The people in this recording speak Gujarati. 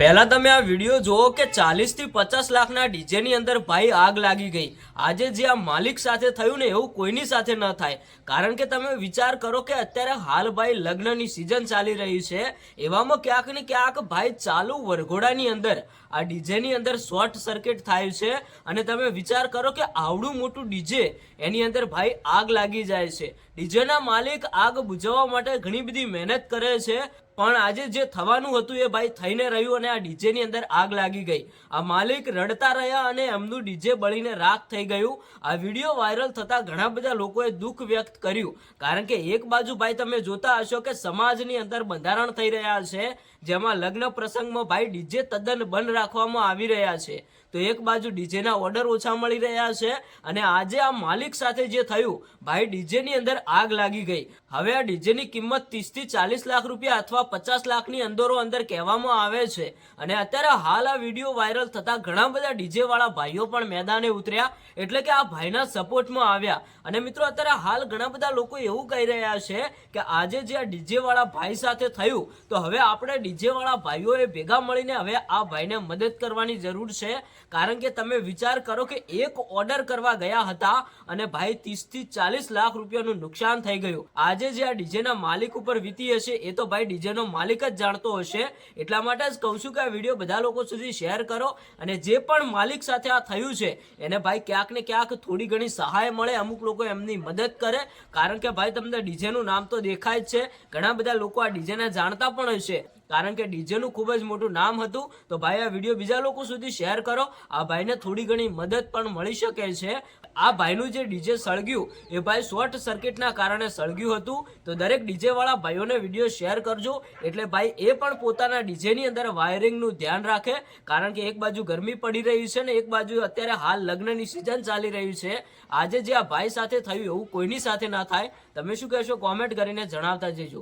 पहला તમે આ વિડિયો જોવો કે 40 થી 50 લાખના ડીજે ની અંદર ભાઈ આગ લાગી ગઈ। આજે જે આ માલિક સાથે થયું ને એવું કોઈની સાથે ન થાય, કારણ કે તમે વિચાર કરો કે અત્યારે હાલ ભાઈ લગ્નની સીઝન ચાલી રહી છે, એવામાં ક્યાંક ને ક્યાંક ભાઈ ચાલુ વરઘોડાની અંદર આ ડીજે ની અંદર શોર્ટ સર્કિટ થાય છે અને તમે વિચાર કરો કે આવડું મોટું ડીજે એની અંદર ભાઈ આગ લાગી જાય છે। ડીજેના માલિક આગ બુઝાવવા માટે ઘણી બધી મહેનત કરે છે, પણ આજે જે થવાનું હતું એ ભાઈ થઈને રહ્યું અને આ ડીજે ની અંદર આગ લાગી ગઈ। આ માલિક રડતા રહ્યા અને એમનું ડીજે બળીને રાખ થઈ ગયું। આ વિડીયો વાયરલ થતા ઘણા બધા લોકોએ દુઃખ વ્યક્ત કર્યું, કારણ કે એક બાજુ ભાઈ તમે જોતા હશો કે સમાજની અંદર બંધારણ થઈ રહ્યા છે, જેમાં લગ્ન પ્રસંગમાં ભાઈ ડીજે તદ્દન બંધ રાખવામાં આવી રહ્યા છે, તો એક બાજુ ડીજેના ઓર્ડર ઓછા મળી રહ્યા છે અને આજે આ માલિક સાથે જે થયું ભાઈ ડીજે ની અંદર આગ લાગી ગઈ। હવે આ ડીજે ની કિંમત 30 થી 40 લાખ રૂપિયા અથવા 50 લાખની અંદરો અંદર કહેવામાં આવે છે અને અત્યારે હાલ આ વિડીયો વાયરલ થતા ઘણા બધા ડીજે વાળા ભાઈઓ પણ મેદાને ઉતર્યા, એટલે કે આ ભાઈના સપોર્ટમાં આવ્યા। અને મિત્રો અત્યારે હાલ ઘણા બધા લોકો એવું કહી રહ્યા છે કે આજે જે આ ડીજે વાળા ભાઈ સાથે થયું, તો હવે આપણે ડીજે વાળા ભાઈઓએ ભેગા મળીને હવે આ ભાઈને મદદ કરવાની જરૂર છે, કારણ કે તમે વિચાર કરો કે એક ઓર્ડર કરવા ગયા હતા અને ભાઈ 30 થી 40 લાખ રૂપિયાનું નુકસાન થઈ ગયું। આજે જે આ ડીજેના માલિક ઉપર વીતી હશે એ તો ભાઈ ડીજેનો માલિક જ જાણતો હશે, એટલા માટે જ કહું છું કે આ વિડીયો બધા લોકો સુધી શેર કરો અને જે પણ માલિક સાથે આ થયું છે એને ભાઈ ક્યાંક ને ક્યાંક થોડી ઘણી સહાય મળે, અમુક લોકો એમની મદદ કરે, કારણ કે ભાઈ તમને ડીજેનું નામ તો દેખાય જ છે, ઘણા બધા લોકો આ ડીજેને જાણતા પણ હશે, કારણ કે ડીજેનું ખૂબ જ મોટું નામ હતું। તો ભાઈ આ વિડીયો બીજા લોકો સુધી શેર કરો, આ ભાઈને થોડી ઘણી મદદ પણ મળી શકે છે। આ ભાઈનું જે ડીજે સળગ્યું એ ભાઈ શોર્ટ સર્કિટના કારણે સળગ્યું હતું, તો દરેક ડીજે વાળા ભાઈઓને વિડીયો શેર કરજો, એટલે ભાઈ એ પણ પોતાના ડીજેની અંદર વાયરિંગનું ધ્યાન રાખે, કારણ કે એક બાજુ ગરમી પડી રહી છે ને એક બાજુ અત્યારે હાલ લગ્નની સિઝન ચાલી રહી છે। આજે જે આ ભાઈ સાથે થયું એવું કોઈની સાથે ના થાય। તમે શું કહેશો કોમેન્ટ કરીને જણાવતા જજો।